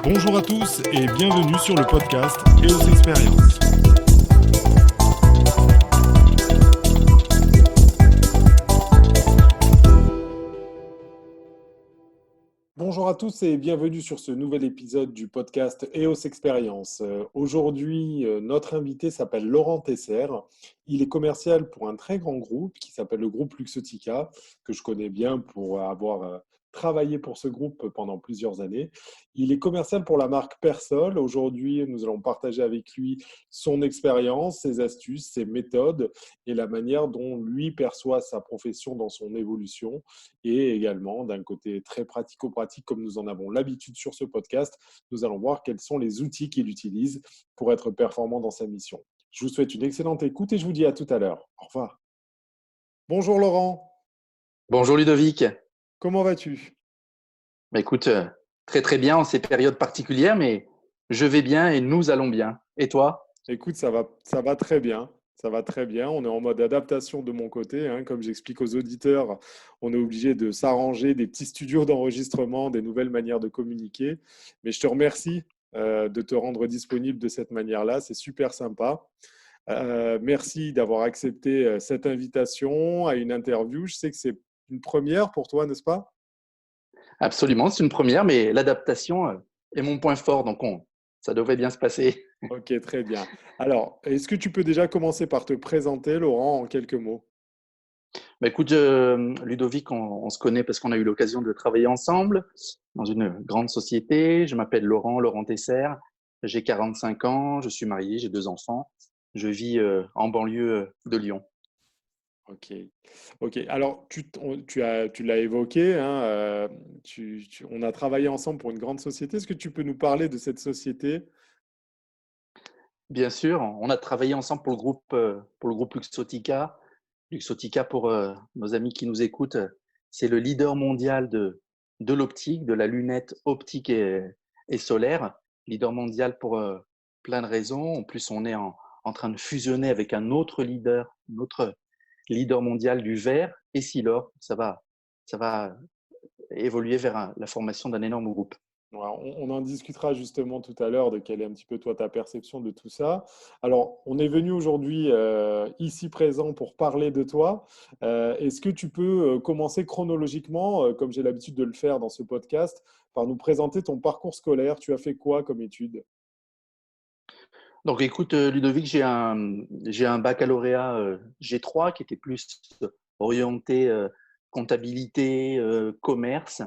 Bonjour à tous et bienvenue sur le podcast EOS Experience. Bonjour à tous et bienvenue sur ce nouvel épisode du podcast EOS Experience. Aujourd'hui, notre invité s'appelle Laurent Tesser. Il est commercial pour un très grand groupe qui s'appelle le groupe Luxotica, que je connais bien pour avoir travaillé pour ce groupe pendant plusieurs années. Il est commercial pour la marque Persol. Aujourd'hui, nous allons partager avec lui son expérience, ses astuces, ses méthodes et la manière dont lui perçoit sa profession dans son évolution et également d'un côté très pratico-pratique comme nous en avons l'habitude sur ce podcast, nous allons voir quels sont les outils qu'il utilise pour être performant dans sa mission. Je vous souhaite une excellente écoute et je vous dis à tout à l'heure. Au revoir. Bonjour Laurent, Bonjour Ludovic. comment vas-tu? Écoute, très très bien en ces périodes particulières, mais je vais bien et nous allons bien. Et toi? Écoute, ça va très bien. Ça va très bien. On est en mode adaptation de mon côté, hein. Comme j'explique aux auditeurs, on est obligé de s'arranger des petits studios d'enregistrement, des nouvelles manières de communiquer. Mais je te remercie de te rendre disponible de cette manière-là. C'est super sympa. Merci d'avoir accepté cette invitation à une interview. Je sais que c'est une première pour toi, n'est-ce pas? Absolument, c'est une première, mais l'adaptation est mon point fort, donc ça devrait bien se passer. Ok, très bien. Alors, est-ce que tu peux déjà commencer par te présenter, Laurent, en quelques mots? Écoute, Ludovic, on se connaît parce qu'on a eu l'occasion de travailler ensemble dans une grande société. Je m'appelle Laurent Tesser, j'ai 45 ans, je suis marié, j'ai 2 enfants. Je vis en banlieue de Lyon. Ok, ok. Alors, tu l'as évoqué, hein, on a travaillé ensemble pour une grande société. Est-ce que tu peux nous parler de cette société? Bien sûr, on a travaillé ensemble pour le groupe Luxotica. Luxotica, pour nos amis qui nous écoutent, c'est le leader mondial de l'optique, de la lunette optique et solaire. Leader mondial pour plein de raisons. En plus, on est en train de fusionner avec un autre leader mondial du verre, Essilor. Ça va évoluer vers la formation d'un énorme groupe. Ouais, on en discutera justement tout à l'heure de quelle est un petit peu toi ta perception de tout ça. Alors, on est venu aujourd'hui ici présent pour parler de toi. Est-ce que tu peux commencer chronologiquement, comme j'ai l'habitude de le faire dans ce podcast, par nous présenter ton parcours scolaire? Tu as fait quoi comme études? Donc, écoute, Ludovic, j'ai un baccalauréat G3 qui était plus orienté comptabilité, commerce.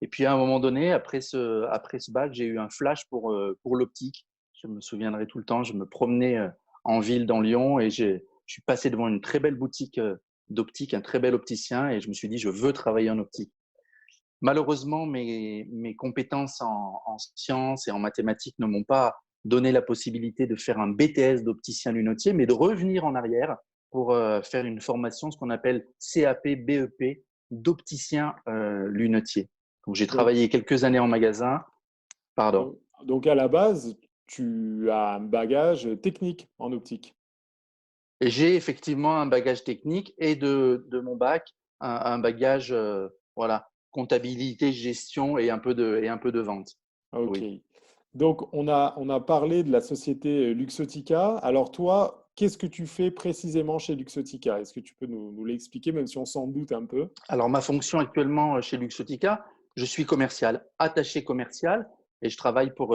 Et puis, à un moment donné, après ce bac, j'ai eu un flash pour l'optique. Je me souviendrai tout le temps. Je me promenais en ville dans Lyon et je suis passé devant une très belle boutique d'optique, un très bel opticien, et je me suis dit, je veux travailler en optique. Malheureusement, mes compétences en sciences et en mathématiques ne m'ont pas donné la possibilité de faire un BTS d'opticien lunetier, mais de revenir en arrière pour faire une formation, ce qu'on appelle CAP, BEP, d'opticien lunetier. Donc, j'ai Donc, travaillé quelques années en magasin. Pardon. donc, à la base, tu as un bagage technique en optique. Et j'ai effectivement un bagage technique et de mon bac, un bagage voilà, comptabilité, gestion et un peu de vente. Ok. Oui. Donc, on a parlé de la société Luxotica. Alors, toi, qu'est-ce que tu fais précisément chez Luxotica? Est-ce que tu peux nous l'expliquer, même si on s'en doute un peu? Alors, ma fonction actuellement chez Luxotica, je suis commercial, attaché commercial, et je travaille pour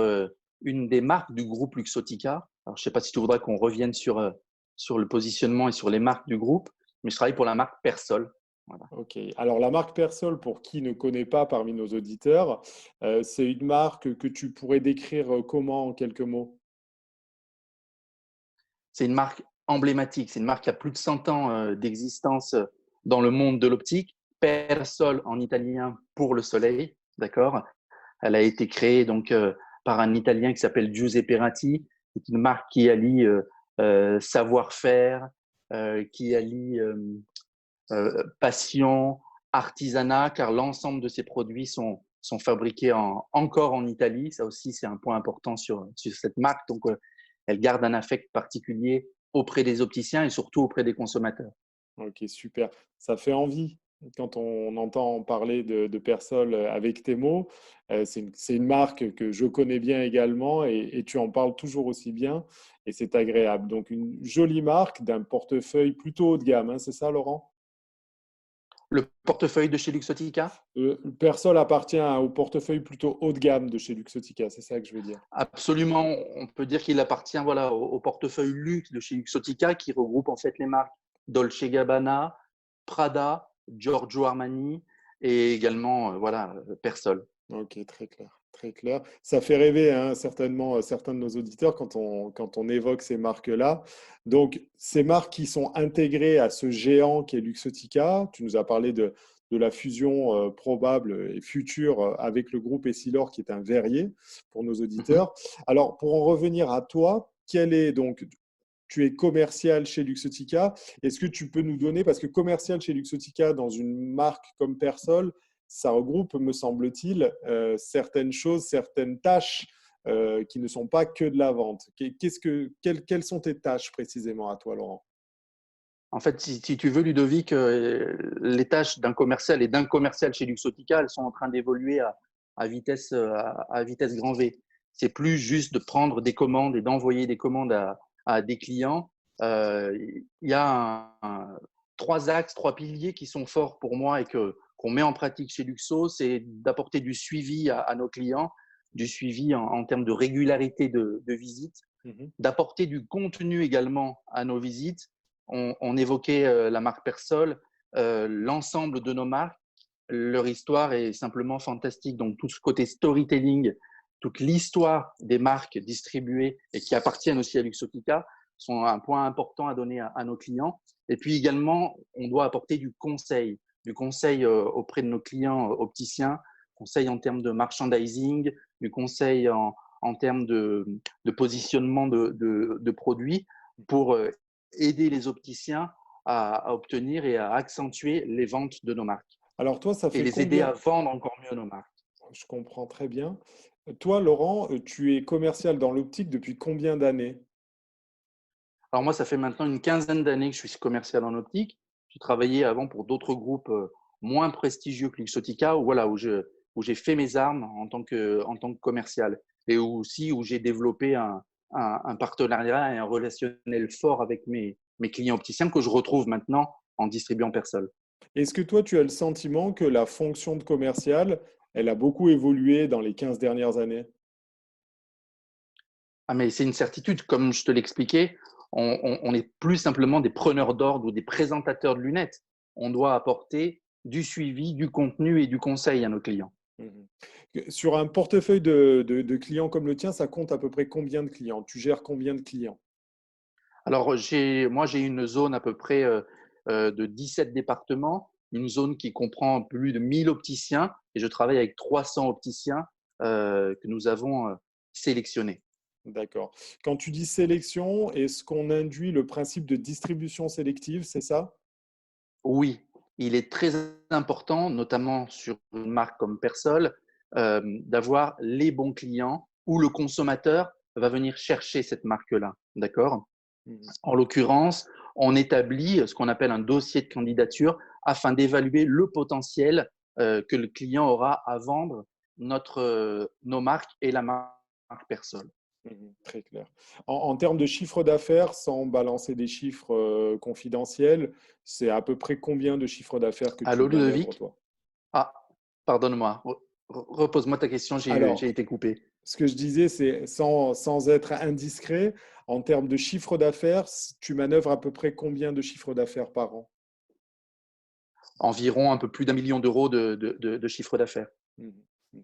une des marques du groupe Luxotica. Alors, je ne sais pas si tu voudrais qu'on revienne sur le positionnement et sur les marques du groupe, mais je travaille pour la marque Persol. Voilà. Ok. Alors, la marque Persol, pour qui ne connaît pas parmi nos auditeurs, c'est une marque que tu pourrais décrire comment en quelques mots? C'est une marque emblématique, c'est une marque qui a plus de 100 ans d'existence dans le monde de l'optique. Persol en italien pour le soleil, d'accord. Elle a été créée donc par un Italien qui s'appelle Giuseppe Ratti. C'est une marque qui allie savoir-faire, qui allie passion, artisanat, car l'ensemble de ces produits sont fabriqués encore en Italie. Ça aussi, c'est un point important sur cette marque. Donc, elle garde un affect particulier auprès des opticiens et surtout auprès des consommateurs. Ok, super. Ça fait envie. Quand on entend parler de Persol avec tes mots, c'est une marque que je connais bien également et tu en parles toujours aussi bien et c'est agréable. Donc, une jolie marque d'un portefeuille plutôt haut de gamme, hein, c'est ça, Laurent? Le portefeuille de chez Luxottica? Persol appartient au portefeuille plutôt haut de gamme de chez Luxottica, c'est ça que je veux dire. Absolument, on peut dire qu'il appartient voilà, au portefeuille luxe de chez Luxottica qui regroupe en fait les marques Dolce Gabbana, Prada, Giorgio Armani et également voilà, Persol. Ok, très clair, très clair. Ça fait rêver hein, certainement certains de nos auditeurs quand on évoque ces marques-là. Donc, ces marques qui sont intégrées à ce géant qui est Luxottica, tu nous as parlé de la fusion probable et future avec le groupe Essilor qui est un verrier pour nos Mhm. auditeurs. Alors, pour en revenir à toi, quel est donc, tu es commercial chez Luxottica. Est-ce que tu peux nous donner, parce que commercial chez Luxottica dans une marque comme Persol, ça regroupe, me semble-t-il, certaines choses, certaines tâches qui ne sont pas que de la vente. Quelles sont tes tâches précisément à toi, Laurent? En fait, si tu veux, Ludovic, les tâches d'un commercial et d'un commercial chez Luxottica, elles sont en train d'évoluer à vitesse grand V. C'est plus juste de prendre des commandes et d'envoyer des commandes à des clients. Il y a trois axes, trois piliers qui sont forts pour moi et qu'on met en pratique chez Luxo, c'est d'apporter du suivi à nos clients, du suivi en termes de régularité de visite, Mhm. d'apporter du contenu également à nos visites. On évoquait la marque Persol, l'ensemble de nos marques, leur histoire est simplement fantastique. Donc tout ce côté storytelling, toute l'histoire des marques distribuées et qui appartiennent aussi à Luxottica sont un point important à donner à nos clients. Et puis également, on doit apporter du conseil auprès de nos clients opticiens, conseil en termes de merchandising, du conseil en termes de positionnement de produits pour aider les opticiens à obtenir et à accentuer les ventes de nos marques Alors toi, ça et fait les aider à combien? vendre encore mieux nos marques. Je comprends très bien. Toi, Laurent, tu es commercial dans l'optique depuis combien d'années? Alors moi, ça fait maintenant une quinzaine d'années que je suis commercial en optique. J'ai travaillé avant pour d'autres groupes moins prestigieux que Luxottica, où, voilà, où j'ai fait mes armes en tant que commercial et aussi où j'ai développé un partenariat et un relationnel fort avec mes clients opticiens que je retrouve maintenant en distribuant Persol. Est-ce que toi, tu as le sentiment que la fonction de commercial, elle a beaucoup évolué dans les 15 dernières années? Ah, mais c'est une certitude. Comme je te l'expliquais, on n'est plus simplement des preneurs d'ordre ou des présentateurs de lunettes. On doit apporter du suivi, du contenu et du conseil à nos clients. Mhm. Sur un portefeuille de clients comme le tien, ça compte à peu près combien de clients? Tu gères combien de clients? Alors, moi, j'ai une zone à peu près de 17 départements, une zone qui comprend plus de 1000 opticiens et je travaille avec 300 opticiens que nous avons sélectionnés. D'accord. Quand tu dis sélection, est-ce qu'on induit le principe de distribution sélective, c'est ça? Oui, il est très important, notamment sur une marque comme Persol, d'avoir les bons clients où le consommateur va venir chercher cette marque-là. D'accord? Mhm. En l'occurrence, on établit ce qu'on appelle un dossier de candidature afin d'évaluer le potentiel que le client aura à vendre nos marques et la marque Persol. Mhm. Très clair. En termes de chiffre d'affaires, sans balancer des chiffres confidentiels, c'est à peu près combien de chiffre d'affaires que tu Allô, manœuvres, Ludovic? toi? Ah, pardonne-moi. Repose-moi ta question, j'ai Alors, été coupé. ce que je disais, c'est sans être indiscret, en termes de chiffre d'affaires, tu manœuvres à peu près combien de chiffre d'affaires par an? Environ un peu plus d'1 million d'euros de chiffre d'affaires. Mhm. Mhm.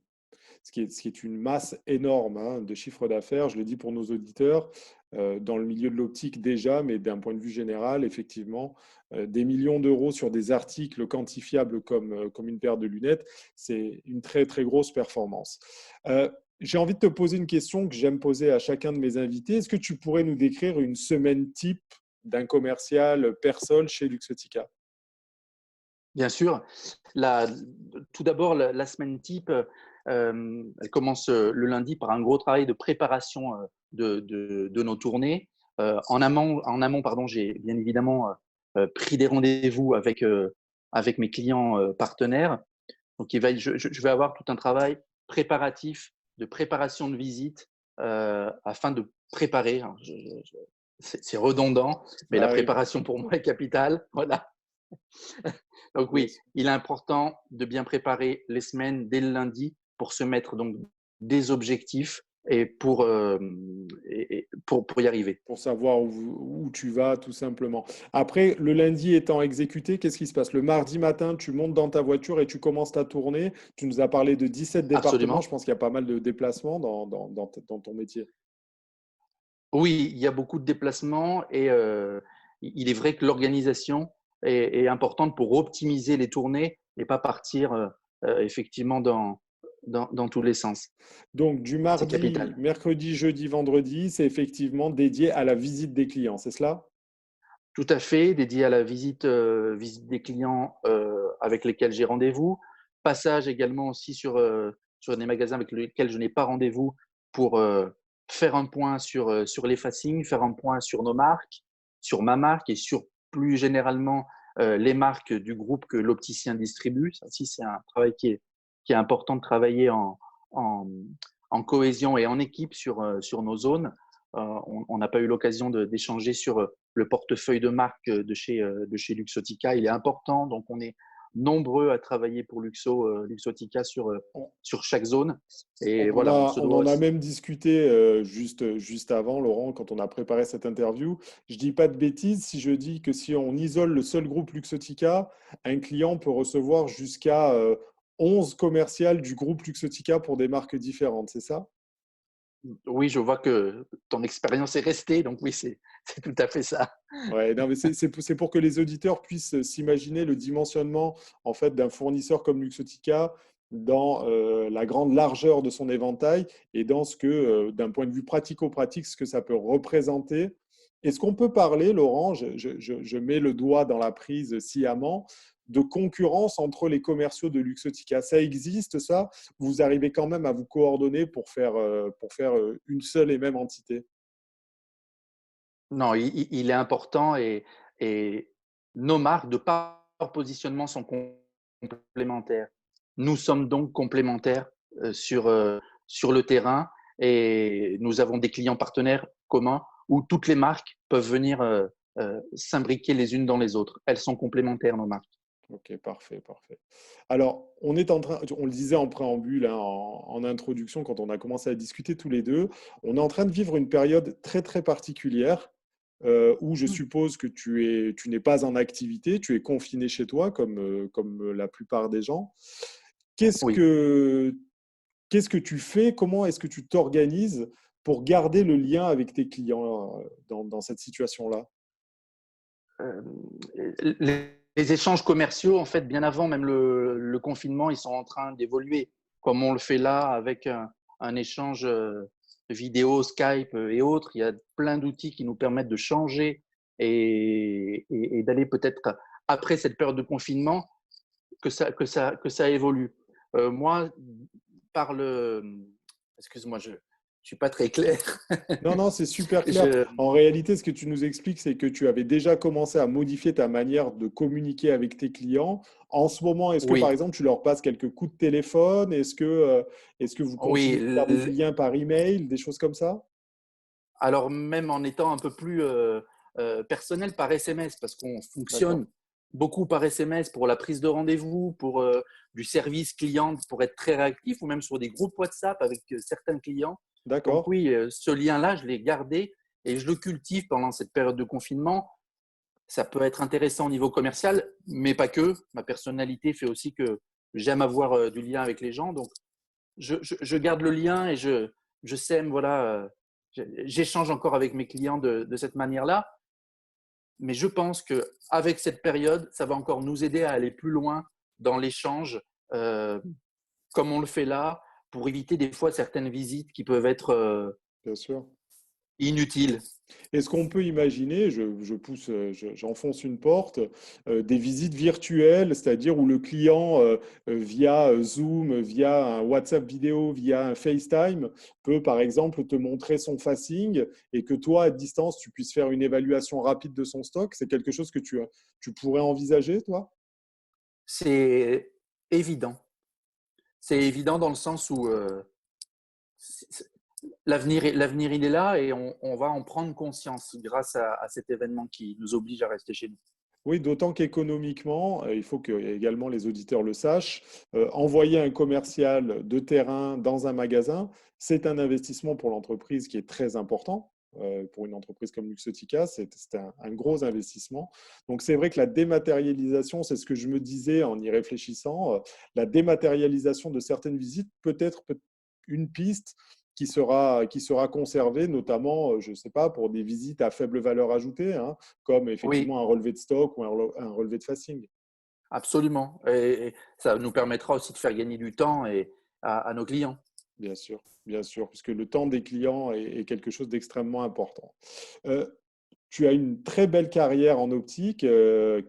Ce qui est une masse énorme hein, de chiffre d'affaires. Je le dis pour nos auditeurs, dans le milieu de l'optique déjà, mais d'un point de vue général, effectivement, des millions d'euros sur des articles quantifiables comme une paire de lunettes, c'est une très, très grosse performance. Euh, j'ai envie de te poser une question que j'aime poser à chacun de mes invités. Est-ce que tu pourrais nous décrire une semaine type d'un commercial Persol chez Luxottica? Bien sûr. La, tout d'abord, la semaine type, elle commence le lundi par un gros travail de préparation de nos tournées. En amont pardon, j'ai bien évidemment pris des rendez-vous avec avec mes clients partenaires. Donc, je vais avoir tout un travail préparatif, de préparation de visite, afin de préparer. Alors, c'est redondant, mais la Ah oui, préparation pour moi est capitale. Voilà. Donc bien oui, sûr. il est important de bien préparer les semaines dès le lundi pour se mettre donc des objectifs et pour y arriver. Pour savoir où tu vas, tout simplement. Après, le lundi étant exécuté, qu'est-ce qui se passe? Le mardi matin, tu montes dans ta voiture et tu commences ta tournée. Tu nous as parlé de 17 départements. Je Absolument. pense qu'il y a pas mal de déplacements dans ton métier. Oui, il y a beaucoup de déplacements et il est vrai que l'organisation est importante pour optimiser les tournées et pas partir effectivement dans tous les sens. Donc, du C'est mardi, capital. mercredi, jeudi, vendredi, c'est effectivement dédié à la visite des clients, c'est cela? Tout à fait, dédié à la visite des clients avec lesquels j'ai rendez-vous. Passage également aussi sur des magasins avec lesquels je n'ai pas rendez-vous pour faire un point sur les facings, faire un point sur nos marques, sur ma marque et sur plus généralement les marques du groupe que l'opticien distribue. Ça aussi, c'est un travail qui est important de travailler en, en cohésion et en équipe sur nos zones. On n'a pas eu l'occasion d'échanger sur le portefeuille de marque de chez Luxotica. Il est important, donc on est nombreux à travailler pour Luxotica On, sur chaque zone. Et on en voilà, on a, se on doit en a aussi. même discuté juste avant, Laurent, quand on a préparé cette interview. Je dis pas de bêtises si je dis que si on isole le seul groupe Luxotica, un client peut recevoir jusqu'à 11 commerciales du groupe Luxotica pour des marques différentes, c'est ça? Oui, je vois que ton expérience est restée, donc oui, c'est tout à fait ça. Ouais, non, mais c'est pour que les auditeurs puissent s'imaginer le dimensionnement en fait d'un fournisseur comme Luxottica dans la grande largeur de son éventail et dans ce que, d'un point de vue pratico-pratique, ce que ça peut représenter. Est-ce qu'on peut parler, Laurent, je mets le doigt dans la prise sciemment, de concurrence entre les commerciaux de Luxottica? Ça existe, ça? Vous arrivez quand même à vous coordonner pour faire une seule et même entité? Non, il est important et nos marques, de par leur positionnement, sont complémentaires. Nous sommes donc complémentaires sur le terrain et nous avons des clients partenaires communs où toutes les marques peuvent venir s'imbriquer les unes dans les autres. Elles sont complémentaires, nos marques. Ok, parfait, parfait. Alors, on est en train, on le disait en préambule, hein, en introduction, quand on a commencé à discuter tous les deux, on est en train de vivre une période très, très particulière où je suppose que tu n'es pas en activité, tu es confiné chez toi, comme la plupart des gens. Qu'est-ce Oui. que, qu'est-ce que tu fais? Comment est-ce que tu t'organises pour garder le lien avec tes clients dans cette situation-là? Euh, les échanges commerciaux, en fait, bien avant même le confinement, ils sont en train d'évoluer, comme on le fait là avec un échange vidéo, Skype et autres. Il y a plein d'outils qui nous permettent de changer et d'aller peut-être après cette période de confinement que ça évolue. Moi, par le... Excuse-moi, je ne suis pas très clair. Non, non, c'est super clair. je, En réalité, ce que tu nous expliques, c'est que tu avais déjà commencé à modifier ta manière de communiquer avec tes clients. En ce moment, est-ce que, par oui, exemple, tu leur passes quelques coups de téléphone? Est-ce que vous oui. continuez de faire des liens par email, des choses comme ça? Alors même en étant un peu plus personnel par SMS, parce qu'on D'accord, fonctionne beaucoup par SMS pour la prise de rendez-vous, pour du service client, pour être très réactif, ou même sur des groupes WhatsApp avec certains clients. Donc d'accord. oui, ce lien-là, je l'ai gardé et je le cultive pendant cette période de confinement. Ça peut être intéressant au niveau commercial, mais pas que. Ma personnalité fait aussi que j'aime avoir du lien avec les gens. Donc je garde le lien et je sème, voilà, j'échange encore avec mes clients de cette manière-là. Mais je pense qu'avec cette période, ça va encore nous aider à aller plus loin dans l'échange, euh, comme on le fait là, pour éviter des fois certaines visites qui peuvent être Bien sûr. inutiles. Est-ce qu'on peut imaginer, j'enfonce une porte, des visites virtuelles, c'est-à-dire où le client, via Zoom, via un WhatsApp vidéo, via un FaceTime, peut par exemple te montrer son facing et que toi, à distance, tu puisses faire une évaluation rapide de son stock? C'est quelque chose que tu pourrais envisager, toi? C'est évident. C'est évident dans le sens où l'avenir, il est là et on va en prendre conscience grâce à cet événement qui nous oblige à rester chez nous. Oui, d'autant qu'économiquement, il faut que également les auditeurs le sachent, envoyer un commercial de terrain dans un magasin, c'est un investissement pour l'entreprise qui est très important. Pour une entreprise comme Luxottica, c'est un gros investissement. Donc c'est vrai que la dématérialisation, c'est ce que je me disais en y réfléchissant, la dématérialisation de certaines visites peut être une piste qui sera conservée, notamment, je ne sais pas, pour des visites à faible valeur ajoutée, hein, comme Oui, effectivement un relevé de stock ou un relevé de facing. absolument. Et ça nous permettra aussi de faire gagner du temps à nos clients. Bien sûr, puisque le temps des clients est quelque chose d'extrêmement important. Euh, Tu as une très belle carrière en optique,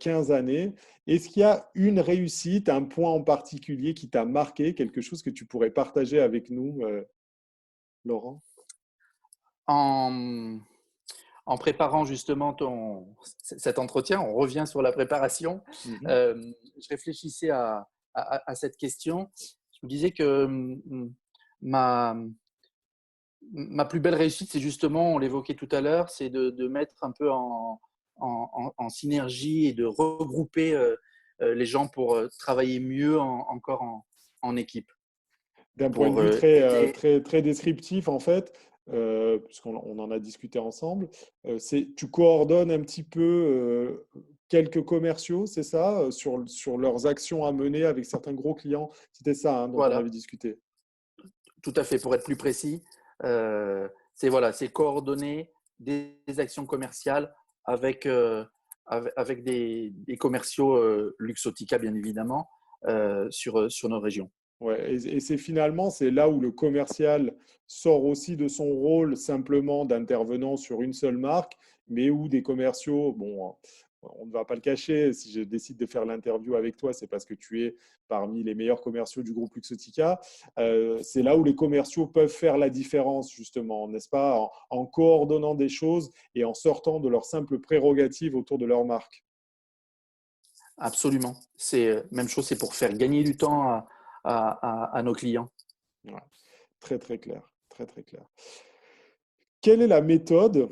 15 années. Est-ce qu'il y a une réussite, un point en particulier qui t'a marqué, quelque chose que tu pourrais partager avec nous, Laurent? En, en préparant justement cet entretien, on revient sur la préparation. Mhm. Je réfléchissais à cette question. Je me disais que ma, ma plus belle réussite, c'est justement, on l'évoquait tout à l'heure, c'est de mettre un peu en synergie et de regrouper les gens pour travailler mieux encore en équipe. D'un point de Pour vue aider. très descriptif, en fait, puisqu'on en a discuté ensemble, tu coordonnes un petit peu quelques commerciaux, c'est ça, sur leurs actions à mener avec certains gros clients. C'était ça, hein, dont on avait Voilà, discuté. tout à fait. Pour être plus précis, c'est coordonner des actions commerciales avec, avec des commerciaux Luxottica, bien évidemment, sur nos régions. Ouais, et c'est finalement, c'est là où le commercial sort aussi de son rôle simplement d'intervenant sur une seule marque, mais où des commerciaux, bon, on ne va pas le cacher, si je décide de faire l'interview avec toi, c'est parce que tu es parmi les meilleurs commerciaux du groupe Luxottica. C'est là où les commerciaux peuvent faire la différence, justement, n'est-ce pas, en coordonnant des choses et en sortant de leurs simples prérogatives autour de leur marque. Absolument. C'est même chose, c'est pour faire gagner du temps à nos clients. Ouais. Très, très clair, très, très clair. Quelle est la méthode,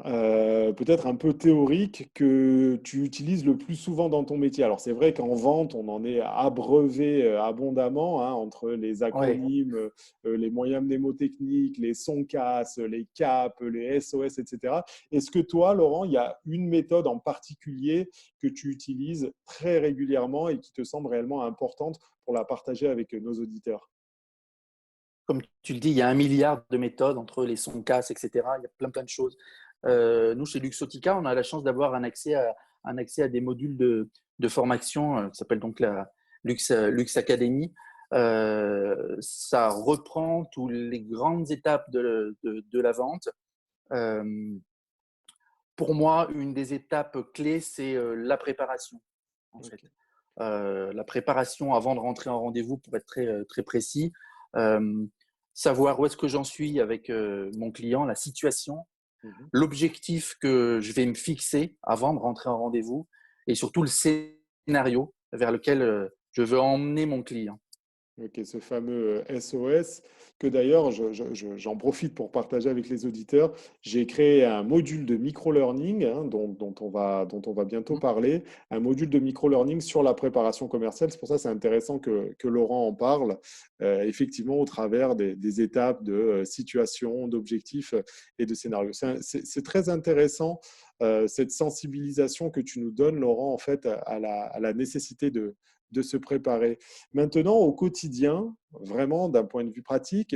peut-être un peu théorique, que tu utilises le plus souvent dans ton métier? Alors, c'est vrai qu'en vente, on en est abreuvé abondamment, hein, entre les Oui. acronymes, les moyens mnémotechniques, les sons casse, les CAP, les SOS, etc. Est-ce que toi, Laurent, il y a une méthode en particulier que tu utilises très régulièrement et qui te semble réellement importante pour la partager avec nos auditeurs? Comme tu le dis, il y a un milliard de méthodes entre les sons casse, etc. Il y a plein de choses. Nous, chez Luxottica, on a la chance d'avoir un accès à des modules de formation qui s'appelle donc la Lux Academy. Ça reprend toutes les grandes étapes de la vente. Euh, pour moi, une des étapes clés, c'est la préparation, en fait. Ok. La préparation avant de rentrer en rendez-vous, pour être très précis. Euh, Savoir où est-ce que j'en suis avec mon client, la situation, Mhm. l'objectif que je vais me fixer avant de rentrer en rendez-vous et surtout le scénario vers lequel je veux emmener mon client. Ok, ce fameux SOS, que d'ailleurs, j'en profite pour partager avec les auditeurs. J'ai créé un module de micro-learning, hein, dont on va bientôt parler, un module de micro-learning sur la préparation commerciale. C'est pour ça que c'est intéressant que Laurent en parle, effectivement, au travers des étapes de situation, d'objectifs et de scénarios. C'est très intéressant, cette sensibilisation que tu nous donnes, Laurent, en fait, à la nécessité de se préparer. Maintenant, au quotidien, vraiment d'un point de vue pratique,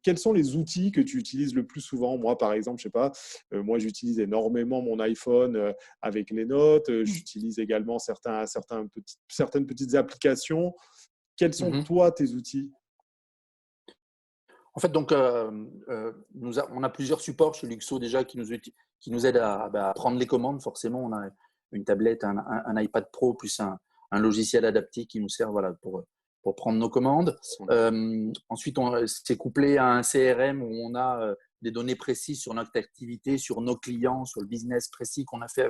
quels sont les outils que tu utilises le plus souvent? Moi, par exemple, je sais pas, moi j'utilise énormément mon iPhone avec les notes. J'utilise également certaines petites applications. Quels sont Mhm. toi tes outils? En fait, donc, on a plusieurs supports chez Luxo déjà qui nous aident à prendre les commandes. Forcément, on a une tablette, un iPad Pro plus un logiciel adapté qui nous sert voilà, pour prendre nos commandes. Ensuite, c'est couplé à un CRM où on a des données précises sur notre activité, sur nos clients, sur le business précis qu'on a fait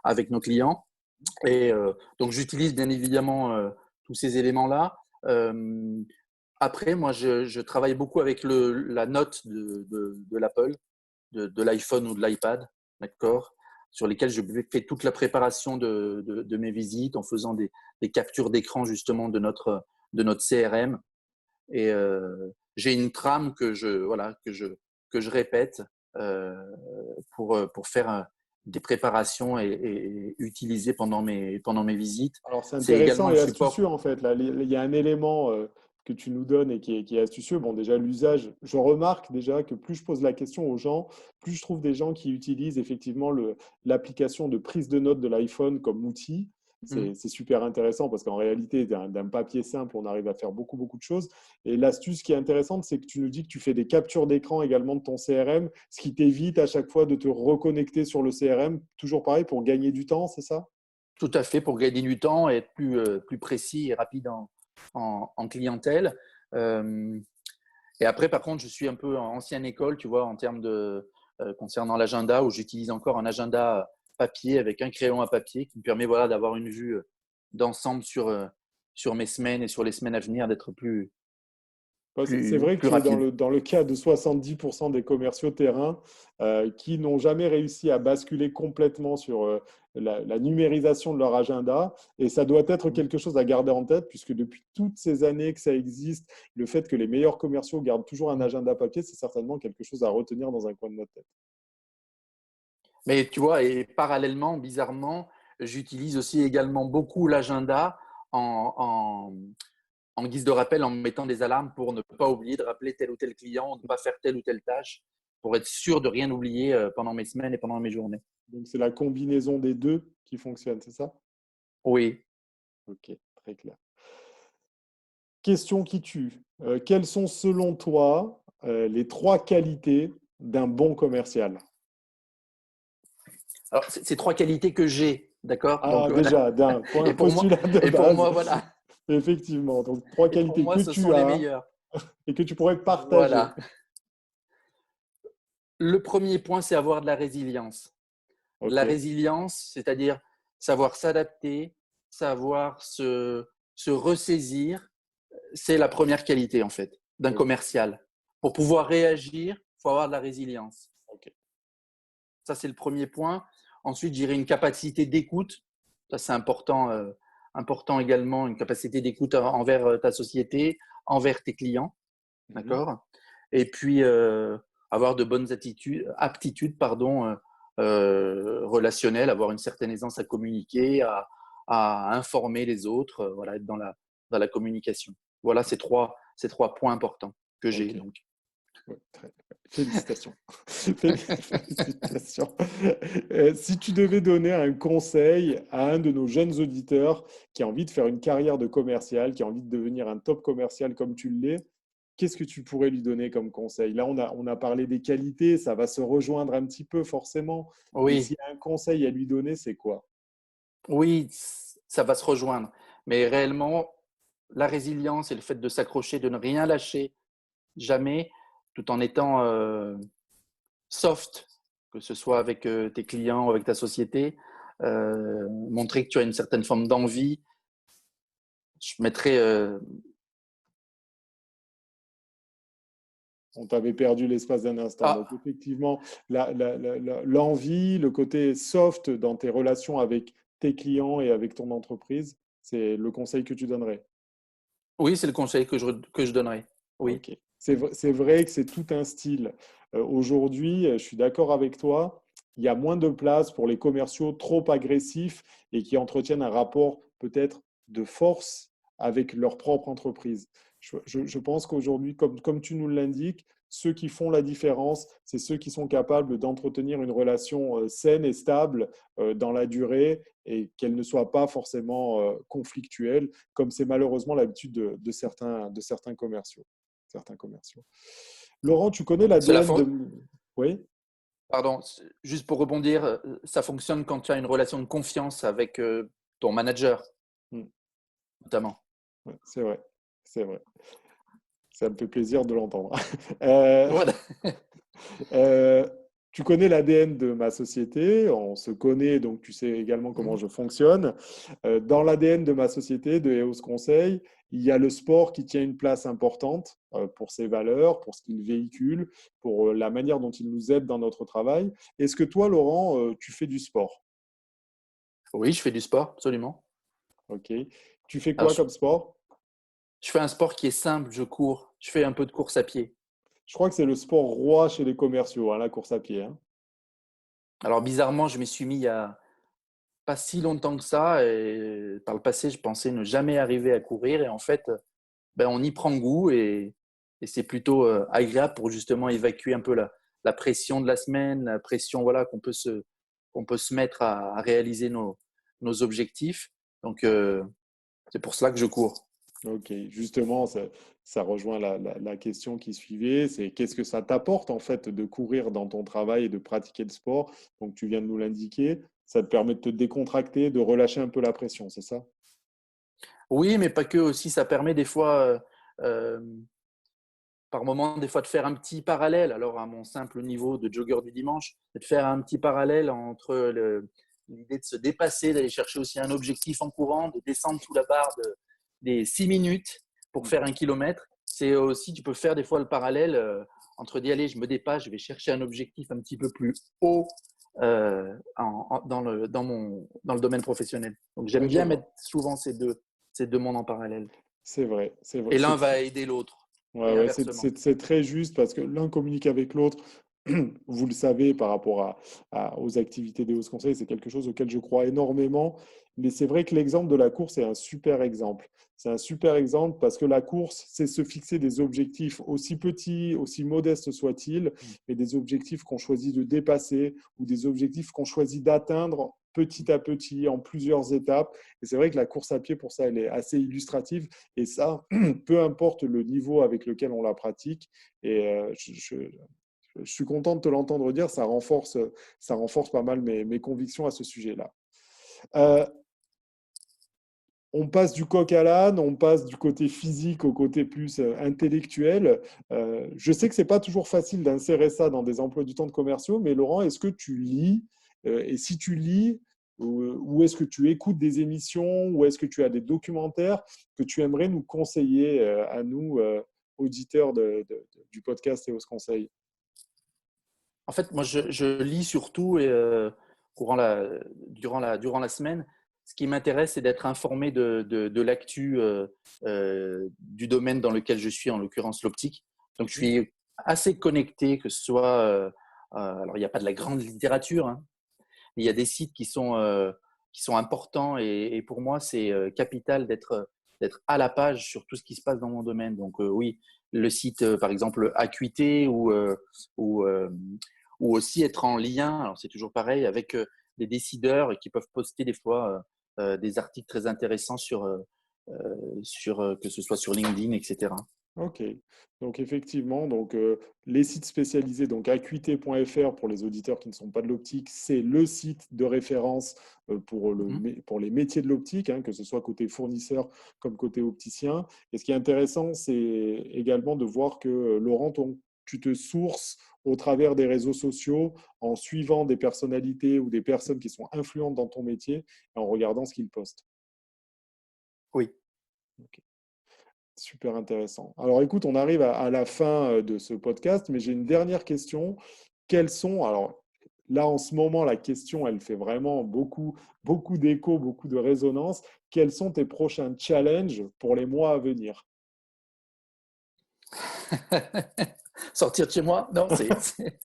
avec nos clients. Et donc, j'utilise bien évidemment tous ces éléments-là. Après, moi, je travaille beaucoup avec la note de l'Apple, de l'iPhone ou de l'iPad, d'accord, sur lesquels je fais toute la préparation de mes visites en faisant des captures d'écran justement de notre CRM. Et j'ai une trame que je répète euh, pour faire des préparations et utiliser pendant mes visites. Alors, c'est C'est intéressant également le et astucieux support. en fait. Là, il y a un élément que tu nous donnes et qui est astucieux. Bon, déjà, l'usage, je remarque déjà que plus je pose la question aux gens, plus je trouve des gens qui utilisent effectivement l'application de prise de notes de l'iPhone comme outil. Mhm. C'est super intéressant parce qu'en réalité, d'un papier simple, on arrive à faire beaucoup, beaucoup de choses. Et l'astuce qui est intéressante, c'est que tu nous dis que tu fais des captures d'écran également de ton CRM, ce qui t'évite à chaque fois de te reconnecter sur le CRM. Toujours pareil pour gagner du temps, c'est ça? Tout à fait, pour gagner du temps et être plus précis et rapide en clientèle. Euh, et après, par contre, je suis un peu en ancienne école, tu vois, en termes concernant l'agenda, où j'utilise encore un agenda papier avec un crayon à papier qui me permet voilà, d'avoir une vue d'ensemble sur mes semaines et sur les semaines à venir, d'être plus, Ouais, c'est plus, vrai que plus tu es rapide. dans le cas de 70% des commerciaux terrain qui n'ont jamais réussi à basculer complètement sur la numérisation de leur agenda. Et ça doit être quelque chose à garder en tête, puisque depuis toutes ces années que ça existe, le fait que les meilleurs commerciaux gardent toujours un agenda papier, c'est certainement quelque chose à retenir dans un coin de notre tête. Mais tu vois, et parallèlement, bizarrement, j'utilise aussi également beaucoup l'agenda en, en guise de rappel, en mettant des alarmes pour ne pas oublier de rappeler tel ou tel client, de ne pas faire telle ou telle tâche, pour être sûr de rien oublier pendant mes semaines et pendant mes journées. Donc c'est la combinaison des deux qui fonctionne, c'est ça? Oui. Ok, très clair. Question qui tue. Quelles sont selon toi les trois qualités d'un bon commercial? Alors, c'est trois qualités que j'ai, d'accord. Ah, Donc, voilà. déjà, d'un Et point pour moi, postulat de et pour base, moi, voilà. effectivement. Donc, trois Et pour qualités que moi, ce sont tu les as meilleurs. et que tu pourrais partager. Voilà. Le premier point, c'est avoir de la résilience. Ok, La résilience, c'est-à-dire savoir s'adapter, savoir se ressaisir, c'est la première qualité, en fait, d'un ok, commercial. Pour pouvoir réagir, il faut avoir de la résilience. ok. Ça, c'est le premier point. Ensuite, j'irai une capacité d'écoute. Ça, c'est important également, une capacité d'écoute envers ta société, envers tes clients. Mhm. D'accord. Et puis, avoir de bonnes aptitudes relationnelles, avoir une certaine aisance à communiquer, à informer les autres, voilà, être dans la communication. Voilà ces trois points importants que j'ai. Ok. Donc. Ouais, félicitations. Félicitations. Si tu devais donner un conseil à un de nos jeunes auditeurs qui a envie de faire une carrière de commercial, qui a envie de devenir un top commercial comme tu l'es, qu'est-ce que tu pourrais lui donner comme conseil? Là, on a parlé des qualités, ça va se rejoindre un petit peu forcément, mais s'il Oui, y a un conseil à lui donner, c'est quoi? oui, ça va se rejoindre. Mais réellement, la résilience et le fait de s'accrocher, de ne rien lâcher, jamais, tout en étant soft, que ce soit avec tes clients ou avec ta société, montrer que tu as une certaine forme d'envie. Je mettrais. On t'avait perdu l'espace d'un instant. Donc, Ah, effectivement, l'envie, le côté soft dans tes relations avec tes clients et avec ton entreprise, c'est le conseil que tu donnerais. oui, c'est le conseil que je donnerais. Oui, Ok. C'est vrai que c'est tout un style. Aujourd'hui, je suis d'accord avec toi, il y a moins de place pour les commerciaux trop agressifs et qui entretiennent un rapport peut-être de force avec leur propre entreprise. Je pense qu'aujourd'hui, comme tu nous l'indiques, ceux qui font la différence, c'est ceux qui sont capables d'entretenir une relation saine et stable dans la durée et qu'elle ne soit pas forcément conflictuelle, comme c'est malheureusement l'habitude de certains commerciaux. Certains commerciaux. Laurent, tu connais cela l'ADN de... fon- Oui. Pardon, juste pour rebondir, ça fonctionne quand tu as une relation de confiance avec ton manager, Mm. notamment. Ouais, c'est vrai. C'est vrai. Ça me fait plaisir de l'entendre. Euh, Voilà. euh, tu connais l'ADN de ma société, on se connaît, donc tu sais également comment Mhm. je fonctionne. Dans l'ADN de ma société, de EOS Conseil, il y a le sport qui tient une place importante pour ses valeurs, pour ce qu'il véhicule, pour la manière dont il nous aide dans notre travail. Est-ce que toi, Laurent, tu fais du sport? Oui, je fais du sport, absolument. Ok. Tu fais Alors, quoi comme sport? je fais un sport qui est simple, je cours. Je fais un peu de course à pied. Je crois que c'est le sport roi chez les commerciaux, hein, la course à pied, hein. Alors, bizarrement, je m'y suis mis il y a pas si longtemps que ça. Et par le passé, je pensais ne jamais arriver à courir. Et en fait, ben, on y prend goût et c'est plutôt agréable pour justement évacuer un peu la pression de la semaine, la pression voilà, qu'on peut se mettre à réaliser nos objectifs. Donc, c'est pour cela que je cours. Ok, justement, ça rejoint la question qui suivait, c'est qu'est-ce que ça t'apporte en fait de courir dans ton travail et de pratiquer le sport? Donc tu viens de nous l'indiquer, ça te permet de te décontracter, de relâcher un peu la pression, c'est ça? Oui, mais pas que aussi. Ça permet des fois, euh, par moment, des fois, de faire un petit parallèle. Alors, à mon simple niveau de jogger du dimanche, de faire un petit parallèle entre l'idée de se dépasser, d'aller chercher aussi un objectif en courant, de descendre sous la barre des 6 minutes pour faire un kilomètre. C'est aussi, tu peux faire des fois le parallèle entre d'y aller, je me dépasse, je vais chercher un objectif un petit peu plus haut dans le domaine professionnel. Donc, j'aime Ouais, je bien mettre vois. souvent ces deux mondes en parallèle. C'est vrai, c'est vrai. Et l'un va aider l'autre, Ouais, et ouais, inversement. c'est très juste parce que l'un communique avec l'autre. Vous le savez par rapport aux activités des hauts conseils, c'est quelque chose auquel je crois énormément. Mais c'est vrai que l'exemple de la course est un super exemple. C'est un super exemple parce que la course, c'est se fixer des objectifs aussi petits, aussi modestes soient-ils, mais des objectifs qu'on choisit de dépasser ou des objectifs qu'on choisit d'atteindre petit à petit en plusieurs étapes. Et c'est vrai que la course à pied, pour ça, elle est assez illustrative. Et ça, peu importe le niveau avec lequel on la pratique. Et je suis content de te l'entendre dire, ça renforce pas mal mes convictions à ce sujet-là. Euh, on passe du coq à l'âne, on passe du côté physique au côté plus intellectuel. Je sais que c'est pas toujours facile d'insérer ça dans des emplois du temps de commerciaux, mais Laurent, est-ce que tu lis et si tu lis, ou est-ce que tu écoutes des émissions, ou est-ce que tu as des documentaires que tu aimerais nous conseiller à nous, auditeurs du podcast et au conseil? En fait, moi, je lis surtout et durant la semaine. Ce qui m'intéresse, c'est d'être informé de l'actu du domaine dans lequel je suis, en l'occurrence l'optique. Donc, je suis assez connecté, que ce soit. Alors, il n'y a pas de la grande littérature, hein, mais il y a des sites qui sont importants et pour moi, c'est capital d'être à la page sur tout ce qui se passe dans mon domaine. Donc, oui, le site, par exemple, Acuité ou ou aussi être en lien, alors c'est toujours pareil, avec des décideurs qui peuvent poster des fois des articles très intéressants que ce soit sur LinkedIn, etc. Ok, donc effectivement, les sites spécialisés, donc acuité.fr pour les auditeurs qui ne sont pas de l'optique, c'est le site de référence Mhm. pour les métiers de l'optique, hein, que ce soit côté fournisseur comme côté opticien. Et ce qui est intéressant, c'est également de voir que Laurent, tu te sources au travers des réseaux sociaux en suivant des personnalités ou des personnes qui sont influentes dans ton métier et en regardant ce qu'ils postent. Oui. Ok. Super intéressant. Alors écoute, on arrive à la fin de ce podcast, mais j'ai une dernière question. Quels sont, alors là en ce moment, la question, elle fait vraiment beaucoup d'écho, beaucoup de résonance. Quels sont tes prochains challenges pour les mois à venir? Sortir de chez moi, non,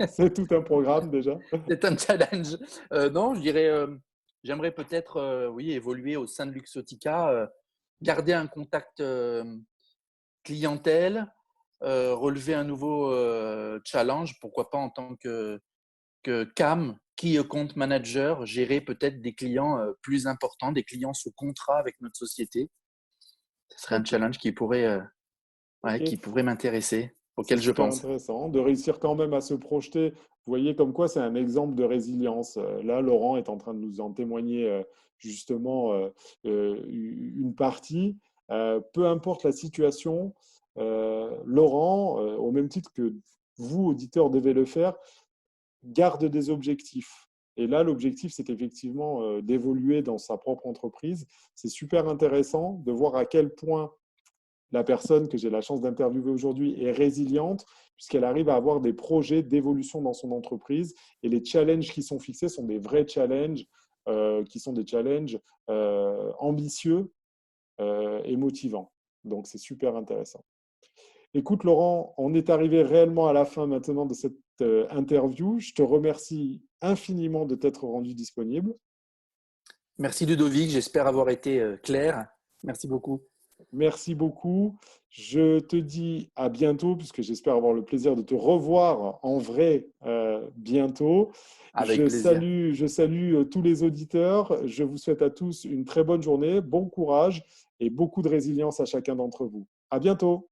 C'est tout un programme déjà. c'est un challenge. Non, je dirais, j'aimerais peut-être, oui, évoluer au sein de Luxotica, garder un contact clientèle, relever un nouveau challenge, pourquoi pas en tant que CAM, Key Account Manager, gérer peut-être des clients plus importants, des clients sous contrat avec notre société. Ce serait un Ok, challenge ok. qui pourrait m'intéresser, C'est auquel je super pense. intéressant de réussir quand même à se projeter. Vous voyez comme quoi c'est un exemple de résilience. Là, Laurent est en train de nous en témoigner justement une partie. Peu importe la situation, Laurent, au même titre que vous, auditeurs, devez le faire, garde des objectifs. Et là, l'objectif, c'est effectivement d'évoluer dans sa propre entreprise. C'est super intéressant de voir à quel point la personne que j'ai la chance d'interviewer aujourd'hui est résiliente, puisqu'elle arrive à avoir des projets d'évolution dans son entreprise. Et les challenges qui sont fixés sont des vrais challenges, qui sont des challenges ambitieux et motivants. Donc, c'est super intéressant. Écoute, Laurent, on est arrivé réellement à la fin maintenant de cette interview. Je te remercie infiniment de t'être rendu disponible. Merci Ludovic, j'espère avoir été clair. Merci beaucoup. Merci beaucoup. Je te dis à bientôt, puisque j'espère avoir le plaisir de te revoir en vrai bientôt. Avec plaisir. Je salue tous les auditeurs. Je vous souhaite à tous une très bonne journée, bon courage et beaucoup de résilience à chacun d'entre vous. À bientôt.